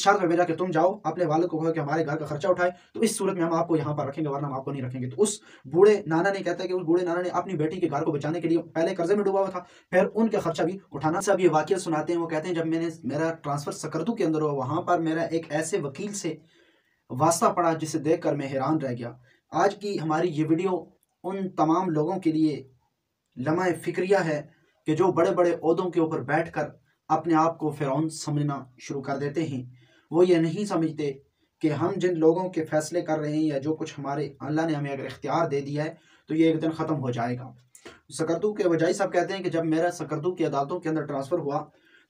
शर्त पे भेजा कि तुम जाओ अपने वालिद को कहो कि हमारे घर का खर्चा उठाए, तो इस सूरत में हम आपको यहाँ पर रखेंगे वरना हम आपको नहीं रखेंगे। तो उस बूढ़े नाना ने, कहता है कि उस बूढ़े नाना ने अपनी बेटी के घर को बचाने के लिए पहले कर्जे में डूबा हुआ था, फिर उनका खर्चा भी उठाना। सब ये वाकया सुनाते हैं। वो कहते हैं जब मैंने मेरा ट्रांसफर सकरदू के अंदर हुआ, वहां पर मेरा एक ऐसे वकील से वास्ता पड़ा जिसे देखकर मैं हैरान रह गया। आज की हमारी ये वीडियो उन तमाम लोगों के लिए लम्हा फिक्रिया है कि जो बड़े बड़े ओहदों के ऊपर बैठकर अपने आप को फ़िरौन समझना शुरू कर देते हैं। वो ये नहीं समझते कि हम जिन लोगों के फैसले कर रहे हैं या जो कुछ हमारे अल्लाह ने हमें अगर इख्तियार दे दिया है तो ये एक दिन ख़त्म हो जाएगा। सकरदू के वजाई साहब कहते हैं कि जब मेरा सकरदू की अदालतों के अंदर ट्रांसफ़र हुआ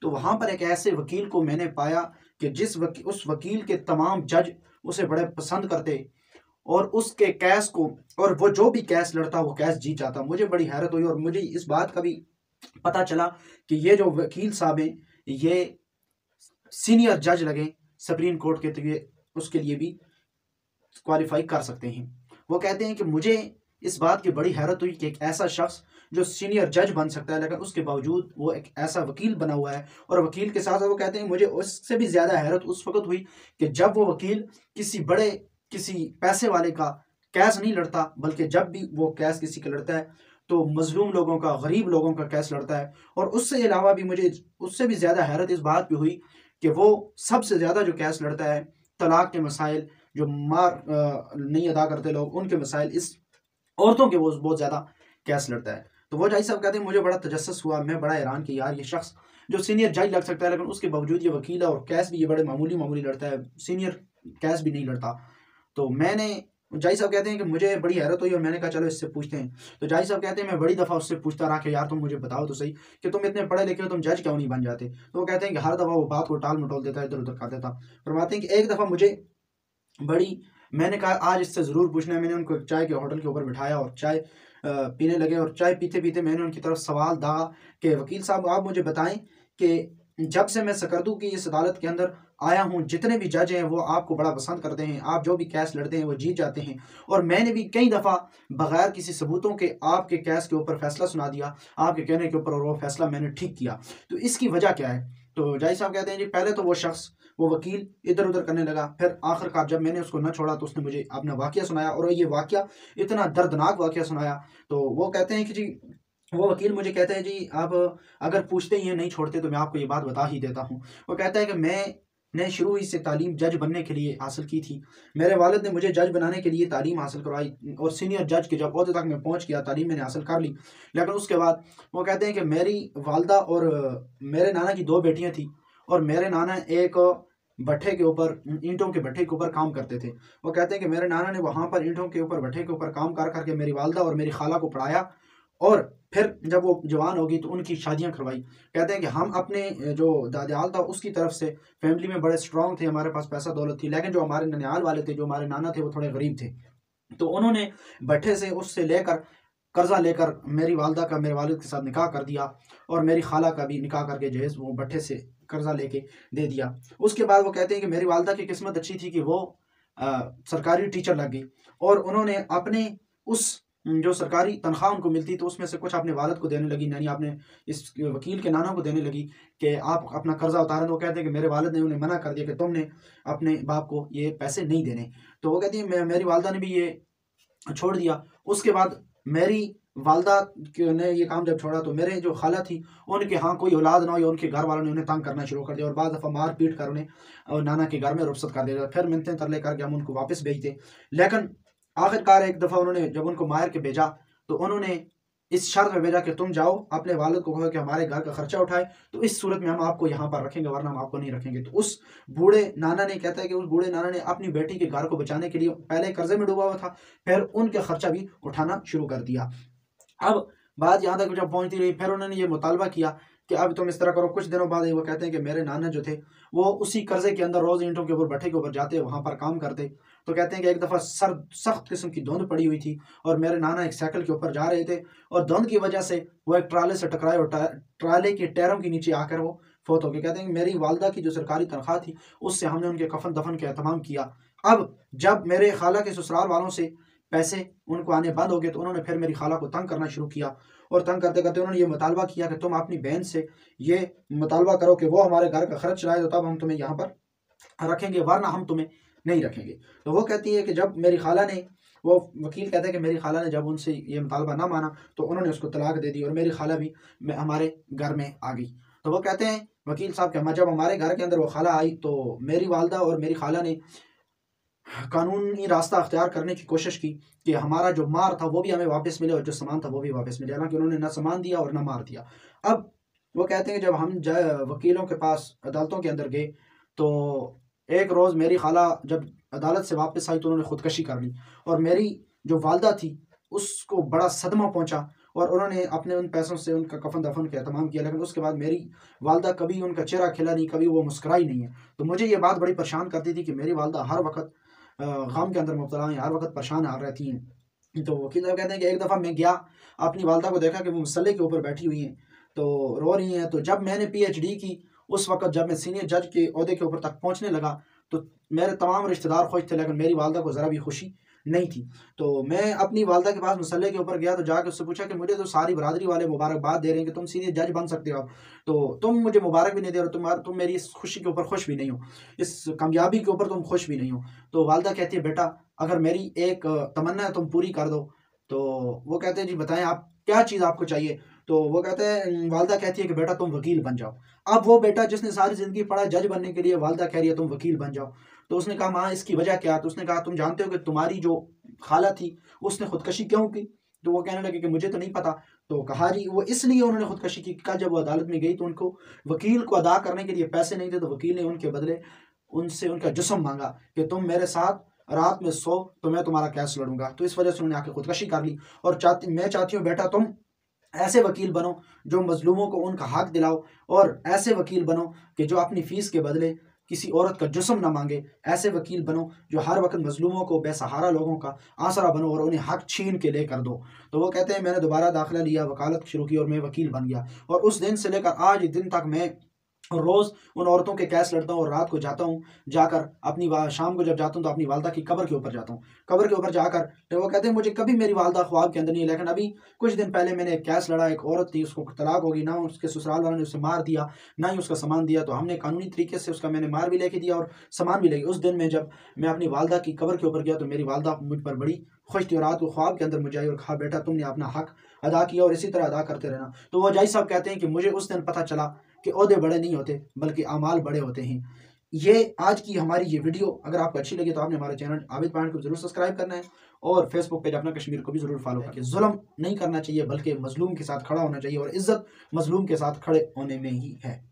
तो वहाँ पर एक ऐसे वकील को मैंने पाया कि उस वकील के तमाम जज उसे बड़े पसंद करते और उसके केस को, और वो जो भी केस लड़ता वो केस जीत जाता। मुझे बड़ी हैरत हुई और मुझे इस बात का भी पता चला कि ये जो वकील साहब हैं ये सीनियर जज लगे सुप्रीम कोर्ट के, तो ये उसके लिए भी क्वालिफाई कर सकते हैं। वो कहते हैं कि मुझे इस बात की बड़ी हैरत हुई कि एक ऐसा शख्स जो सीनियर जज बन सकता है लेकिन उसके बावजूद वो एक ऐसा वकील बना हुआ है। और वकील के साथ साथ वो कहते हैं मुझे उससे भी ज़्यादा हैरत उस वक्त हुई कि जब वो वकील किसी पैसे वाले का केस नहीं लड़ता, बल्कि जब भी वो केस किसी का लड़ता है तो मजलूम लोगों का, गरीब लोगों का केस लड़ता है। और उससे अलावा भी मुझे उससे भी ज़्यादा हैरत इस बात पे हुई कि वो सबसे ज़्यादा जो केस लड़ता है तलाक के मसाइल, जो मार नहीं अदा करते लोग उनके मसाइल, इस औरतों के वो बहुत ज़्यादा केस लड़ता है। तो वो जज साहब कहते हैं मुझे बड़ा तजस्सुस हुआ, मैं बड़ा हैरान कि यार ये शख्स जो सीनियर जज लग सकता है लेकिन उसके बावजूद ये वकील है और केस भी ये बड़े मामूली लड़ता है, सीनियर केस भी नहीं लड़ता। तो मैंने, जज साहब कहते हैं कि मुझे बड़ी हैरत हुई और मैंने कहा चलो इससे पूछते हैं। तो जज साहब कहते हैं मैं बड़ी दफ़ा उससे पूछता रहा कि यार तुम मुझे बताओ तो सही कि तुम इतने पढ़े लिखे हो, तुम जज क्यों नहीं बन जाते। तो वो कहते हैं कि हर दफ़ा वो बात को टाल मटोल देता, इधर उधर कर देता। फरमाते हैं कि एक दफ़ा मुझे मैंने कहा आज इससे ज़रूर पूछना है। मैंने उनको चाय के होटल के ऊपर बिठाया और चाय पीने लगे और चाय पीते पीते मैंने उनकी तरफ सवाल दागा कि वकील साहब आप मुझे बताएं कि जब से मैं सकरदू की इस अदालत के अंदर आया हूँ जितने भी जज हैं वो आपको बड़ा पसंद करते हैं, आप जो भी केस लड़ते हैं वो जीत जाते हैं, और मैंने भी कई दफ़ा बगैर किसी सबूतों के आपके केस के ऊपर फैसला सुना दिया आपके कहने के ऊपर, और वो फैसला मैंने ठीक किया, तो इसकी वजह क्या है। तो जज साहब कहते हैं जी पहले तो वो वकील इधर उधर करने लगा, फिर आखिरकार जब मैंने उसको न छोड़ा तो उसने मुझे अपना वाकया सुनाया, और ये वाकया इतना दर्दनाक वाकया सुनाया। तो वो कहते हैं कि जी वो वकील मुझे कहते हैं जी आप अगर पूछते ही नहीं छोड़ते तो मैं आपको ये बात बता ही देता हूँ। वो कहता है कि मैंने शुरू ही से तालीम जज बनने के लिए हासिल की थी। मेरे वालिद ने मुझे जज बनाने के लिए तालीम हासिल करवाई और सीनियर जज के जब ओहदे तक मैं पहुँच गया तालीम मैंने हासिल कर ली। लेकिन उसके बाद वो कहते हैं कि मेरी वालदा और मेरे नाना की 2 बेटियाँ थी और मेरे नाना एक भट्ठे के ऊपर, ईंटों के भट्ठे के ऊपर काम करते थे। वो कहते हैं कि मेरे नाना ने वहाँ पर ईंटों के ऊपर भट्ठे के ऊपर काम कर करके मेरी वालदा और मेरी खाला को पढ़ाया, और फिर जब वो जवान होगी तो उनकी शादियां करवाई। कहते हैं कि हम अपने जो दादियाल था उसकी तरफ से फैमिली में बड़े स्ट्रांग थे, हमारे पास पैसा दौलत थी, लेकिन जो हमारे ननियाल वाले थे, जो हमारे नाना थे, वो थोड़े गरीब थे। तो उन्होंने भट्ठे से उससे लेकर कर्जा लेकर मेरी वालदा का मेरे वालिद के साथ निकाह कर दिया और मेरी खाला का भी निकाह करके जो है वो भट्ठे से कर्जा लेके दे दिया। उसके बाद वो कहते हैं कि मेरी वालदा की किस्मत अच्छी थी कि वो सरकारी टीचर लग गई और उन्होंने अपने उस जो सरकारी तनख्वाह उनको मिलती तो उसमें से कुछ अपने वालिद को देने लगी, यानी आपने इस वकील के नाना को देने लगी कि आप अपना कर्जा उतारें। तो वो कहते हैं कि मेरे वालिद ने उन्हें मना कर दिया कि तुमने अपने बाप को ये पैसे नहीं देने। तो वो कहती है मेरी वालदा ने भी ये छोड़ दिया। उसके बाद मेरी वालदा ने ये काम जब छोड़ा तो मेरे जो खाला थी उनके यहाँ कोई औलाद ना हो, उनके घर वालों ने उन्हें तंग करना शुरू कर दिया और बाद दफ़ा मार पीट कर उन्हें नाना के घर में रुखसत कर दिया। फिर मिन्नतें तरले करके हम उनको वापस भेजते, लेकिन आखिरकार एक दफ़ा उन्होंने जब उनको मार के भेजा तो उन्होंने इस शर्त में भेजा कि तुम जाओ अपने वालिद को कहो कि हमारे घर का खर्चा उठाए, तो इस सूरत में हम आपको यहाँ पर रखेंगे वरना हम आपको नहीं रखेंगे। तो उस बूढ़े नाना ने, कहता है कि उस बूढ़े नाना ने अपनी बेटी के घर को बचाने के लिए पहले कर्जे में डूबा हुआ था, फिर उनका खर्चा भी उठाना शुरू कर दिया। अब बात यहाँ तक जब पहुँचती रही फिर उन्होंने ये मुतालबा किया कि अब तुम इस तरह करो। कुछ दिनों बाद वो कहते हैं कि मेरे नाना जो थे वो उसी कर्जे के अंदर रोज़ ईंटों के ऊपर भट्ठे के ऊपर जाते, वहाँ पर काम करते। तो कहते हैं कि एक दफ़ा सख्त किस्म की धुंध पड़ी हुई थी और मेरे नाना एक साइकिल के ऊपर जा रहे थे और धुंध की वजह से वो एक ट्राले से टकराए और ट्राले के टायरों के नीचे आकर वो फोत हो गए। कहते हैं कि मेरी वालदा की जो सरकारी तनख्वाह थी उससे हमने उनके कफन दफन का एहतमाम किया। अब जब मेरे खाला के ससुराल वालों से पैसे उनको आने बंद हो गए तो उन्होंने फिर मेरी खाला को तंग करना शुरू किया और तंग करते करते उन्होंने ये मुतालबा किया कि तुम अपनी बहन से ये मुतालबा करो कि वो हमारे घर का खर्च चलाए, तो तब हम तुम्हें यहाँ पर रखेंगे वरना हम तुम्हें नहीं रखेंगे। तो वो कहती है कि जब मेरी खाला ने, वो वकील कहता है कि मेरी खाला ने जब उनसे ये मुतालबा ना माना तो उन्होंने उसको तलाक दे दी और मेरी खाला भी हमारे घर में आ गई। तो वो कहते हैं वकील साहब कि जब हमारे घर के अंदर वो खाला आई तो मेरी वालदा और मेरी खाला ने कानूनी रास्ता अख्तियार करने की कोशिश की कि हमारा जो मार था वो भी हमें वापस मिले और जो सामान था वो भी वापस मिले, हालांकि उन्होंने ना सामान दिया और ना मार दिया। अब वो कहते हैं कि जब हम वकीलों के पास अदालतों के अंदर गए तो एक रोज़ मेरी खाला जब अदालत से वापस आई तो उन्होंने खुदकशी कर ली और मेरी जो वालदा थी उसको बड़ा सदमा पहुंचा और उन्होंने अपने उन पैसों से उनका कफन दफन का एहतमाम किया, लेकिन उसके बाद मेरी वालदा कभी उनका चेहरा खिला नहीं, कभी वो मुस्कुराई नहीं है। तो मुझे ये बात बड़ी परेशान करती थी कि मेरी वालदा हर वक्त गम के अंदर मुब्तला हैं, हर वक्त परेशान आ रहती हैं। तो वकील साहब कहते हैं कि एक दफ़ा मैं गया, अपनी वालदा को देखा कि वो मसल्ले के ऊपर बैठी हुई हैं तो रो रही हैं। तो जब मैंने PhD की उस वक्त जब मैं सीनियर जज के ओहदे के ऊपर तक पहुंचने लगा तो मेरे तमाम रिश्तेदार खुश थे, लेकिन मेरी वालदा को ज़रा भी खुशी नहीं थी। तो मैं अपनी वालदा के पास मसल्ले के ऊपर गया तो जाके उससे पूछा कि मुझे तो सारी बरादरी वाले मुबारकबाद दे रहे हैं कि तुम सीनियर जज बन सकते हो, तो तुम मुझे मुबारक भी नहीं दे रहे हो, तुम मेरी इस खुशी के ऊपर खुश भी नहीं हो, इस कामयाबी के ऊपर तुम खुश भी नहीं हो। तो वालदा कहती है बेटा अगर मेरी एक तमन्ना है तुम पूरी कर दो। तो वो कहते हैं जी बताएं आप क्या चीज़ आपको चाहिए। तो वो कहते हैं, वालदा कहती है कि बेटा तुम वकील बन जाओ। अब वो बेटा जिसने सारी ज़िंदगी पढ़ा जज बनने के लिए, वालदा कह रही है तुम वकील बन जाओ। तो उसने कहा माँ इसकी वजह क्या? तो उसने कहा तुम जानते हो कि तुम्हारी जो खाला थी उसने खुदकशी क्यों की? तो वो कहने लगे कि मुझे तो नहीं पता। तो कहा जी वो इसलिए उन्होंने खुदकशी की, कल जब वो अदालत में गई तो उनको वकील को अदा करने के लिए पैसे नहीं थे, तो वकील ने उनके बदले उनसे उनका जिस्म मांगा कि तुम मेरे साथ रात में सो तो मैं तुम्हारा केस लड़ूंगा। तो इस वजह से उन्होंने आके खुदकशी कर ली। और मैं चाहती हूँ बेटा तुम ऐसे वकील बनो जो मजलूमों को उनका हक दिलाओ, और ऐसे वकील बनो कि जो अपनी फीस के बदले किसी औरत का जिस्म ना मांगे। ऐसे वकील बनो जो हर वक्त मजलूमों को, बेसहारा लोगों का आसरा बनो और उन्हें हक छीन के लेकर दो। तो वो कहते हैं मैंने दोबारा दाखिला लिया, वकालत शुरू की और मैं वकील बन गया। और उस दिन से लेकर आज दिन तक मैं रोज़ उन औरतों के केस लड़ता हूँ और रात को जाता हूँ, जाकर अपनी शाम को जब जाता हूँ तो अपनी वालदा की कब्र के ऊपर जाता हूँ। कब्र के ऊपर जाकर तो वो कहते हैं मुझे कभी मेरी वालदा ख्वाब के अंदर नहीं है, लेकिन अभी कुछ दिन पहले मैंने एक केस लड़ा, एक औरत थी उसको तलाक हो गई, ना उसके ससुराल वालों ने उसे मार दिया ना ही उसका सामान दिया, तो हमने कानूनी तरीके से उसका मैंने मार भी लेके दिया और सामान भी लेके। उस दिन में जब मैं अपनी वालदा की कब्र के ऊपर गया तो मेरी वालदा मुझ पर बड़ी खुश थी और रात को ख्वाब के अंदर मुझे आई और कहा बेटा तुमने अपना हक अदा किया और इसी तरह अदा करते रहना। तो वह जज साहब कहते हैं कि मुझे उस दिन पता चला कि ओहदे बड़े नहीं होते बल्कि अमाल बड़े होते हैं। ये आज की हमारी ये वीडियो अगर आपको अच्छी लगी तो आपने हमारे चैनल आबिद पॉइंट को जरूर सब्सक्राइब करना है और फेसबुक पेज अपना कश्मीर को भी जरूर फॉलो करके जुल्म नहीं करना चाहिए बल्कि मजलूम के साथ खड़ा होना चाहिए और इज्जत मजलूम के साथ खड़े होने में ही है।